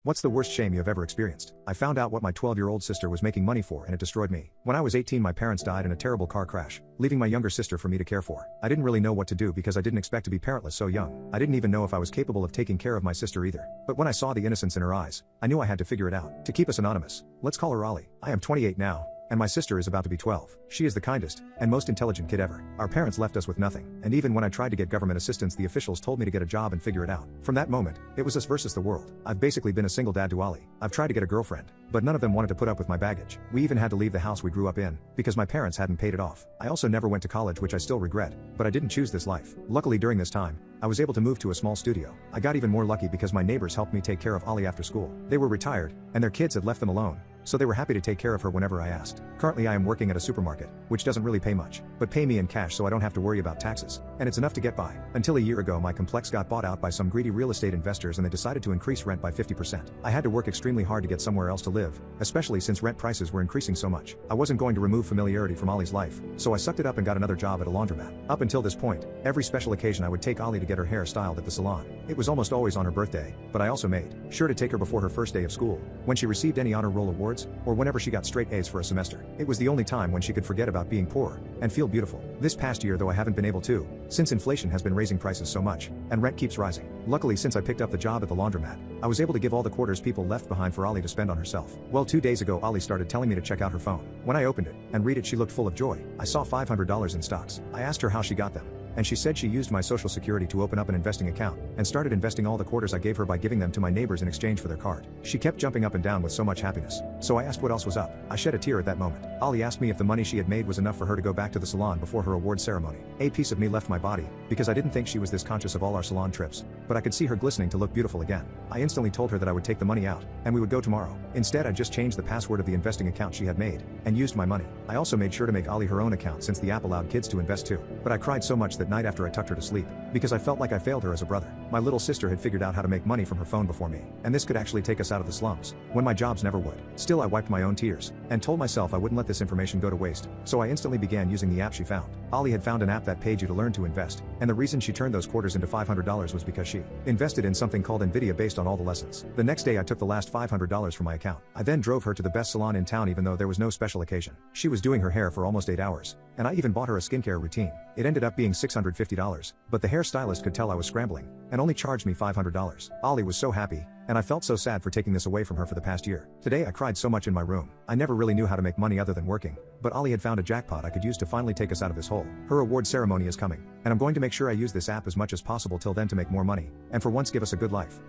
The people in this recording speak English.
What's the worst shame you have ever experienced? I found out what my 12-year-old sister was making money for and it destroyed me. When I was 18, my parents died in a terrible car crash, leaving my younger sister for me to care for. I didn't really know what to do because I didn't expect to be parentless so young. I didn't even know if I was capable of taking care of my sister either. But when I saw the innocence in her eyes, I knew I had to figure it out. To keep us anonymous, let's call her Ollie. I am 28 now, and my sister is about to be 12. She is the kindest and most intelligent kid ever. Our parents left us with nothing, and even when I tried to get government assistance, the officials told me to get a job and figure it out. From that moment, it was us versus the world. I've basically been a single dad to Ollie. I've tried to get a girlfriend, but none of them wanted to put up with my baggage. We even had to leave the house we grew up in because my parents hadn't paid it off. I also never went to college, which I still regret, but I didn't choose this life. Luckily, during this time, I was able to move to a small studio. I got even more lucky because my neighbors helped me take care of Ollie after school. They were retired, and their kids had left them alone, so they were happy to take care of her whenever I asked. Currently, I am working at a supermarket, which doesn't really pay much, but pay me in cash so I don't have to worry about taxes, and it's enough to get by. Until a year ago, my complex got bought out by some greedy real estate investors and they decided to increase rent by 50%. I had to work extremely hard to get somewhere else to live, especially since rent prices were increasing so much. I wasn't going to remove familiarity from Ollie's life, so I sucked it up and got another job at a laundromat. Up until this point, every special occasion I would take Ollie to get her hair styled at the salon. It was almost always on her birthday, but I also made sure to take her before her first day of school, when she received any honor roll awards, or whenever she got straight A's for a semester. It was the only time when she could forget about being poor and feel beautiful. This past year, though, I haven't been able to, since inflation has been raising prices so much, and rent keeps rising. Luckily, since I picked up the job at the laundromat, I was able to give all the quarters people left behind for Ollie to spend on herself. Well, 2 days ago, Ollie started telling me to check out her phone. When I opened it and read it, she looked full of joy. I saw $500 in stocks. I asked her how she got them, and she said she used my social security to open up an investing account and started investing all the quarters I gave her by giving them to my neighbors in exchange for their card. She kept jumping up and down with so much happiness, so I asked what else was up. I shed a tear at that moment. Ollie asked me if the money she had made was enough for her to go back to the salon before her award ceremony. A piece of me left my body because I didn't think she was this conscious of all our salon trips, but I could see her glistening to look beautiful again. I instantly told her that I would take the money out and we would go tomorrow. Instead, I just changed the password of the investing account she had made and used my money. I also made sure to make Ollie her own account since the app allowed kids to invest too. But I cried so much that night after I tucked her to sleep because I felt like I failed her as a brother. My little sister had figured out how to make money from her phone before me, and this could actually take us out of the slums when my jobs never would. Still, I wiped my own tears and told myself I wouldn't let this information go to waste, so I instantly began using the app she found. Ollie had found an app that paid you to learn to invest, and the reason she turned those quarters into $500 was because she invested in something called Nvidia based on all the lessons. The next day, I took the last $500 from my account. I then drove her to the best salon in town even though there was no special occasion. She was doing her hair for almost 8 hours, and I even bought her a skincare routine. It ended up being $650, but the hairstylist could tell I was scrambling and only charged me $500. Ollie was so happy, and I felt so sad for taking this away from her for the past year. Today, I cried so much in my room. I never really knew how to make money other than working, but Ollie had found a jackpot I could use to finally take us out of this hole. Her award ceremony is coming, and I'm going to make sure I use this app as much as possible till then to make more money, and for once give us a good life.